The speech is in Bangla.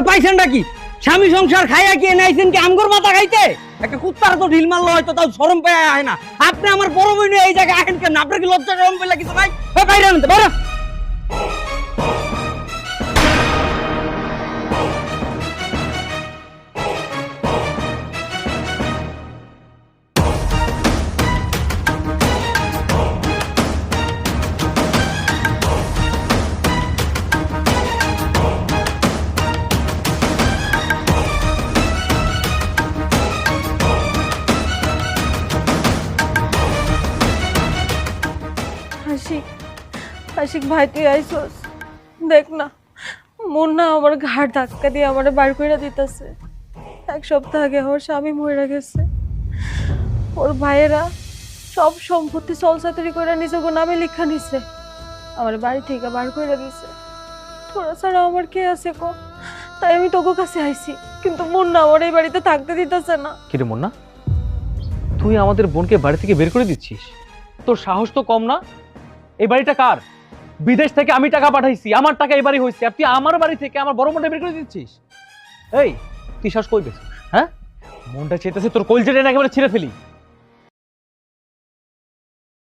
আপনারা পাইছেনটা কি? স্বামী সংসার খাইয়া কি এনে আইছেন কি আমগর মাথা খাইতে? একটা কুত্তার তো ঢিল মারলো হয়তো তাও শরম পেয়ে আয় না। আপনি আমার বড় বোন এই জায়গায় আহেন কেন? আপনার কি লজ্জা শরম পেলে কিছু নাই? বাইরে আনতে বাইরে। আশিক, আশিক ভাই তুই আইসস, দেখ না মুন্না আমার ঘাড় ধাক্কা দিয়ে আমার বার করে দিতেছে। এক সপ্তাহ আগে আমার স্বামী মরে গেছে, ওর ভাইয়েরা সব সম্পত্তি চলচাতুরি করে নিজের নামে লিখা নিছে, আমার বাড়ি থেকে বার করে দিছে। তোরা ছাড়া আমার কে আছে কো? তাই আমি তোকে কাছে আইছি, কিন্তু মুন্না আমার এই বাড়িতে থাকতে দিতেছে না। কিরে মুন্না, তুই আমাদের বোনকে বাড়ি থেকে বের করে দিচ্ছিস? তোর সাহস তো কম না? এই বাড়িটা কার? বিদেশ থেকে আমি টাকা পাঠাইছি, আমার টাকা এই বাড়ি হয়েছে, আর তুই আমার বাড়ি থেকে আমার বড় বোনটা বের করে দিচ্ছিস? এই তুই সাহস কই পেছিস? হ্যাঁ, মনটা চেয়েছে তোর কলজেটা একেবারে ছিঁড়ে ফেলি।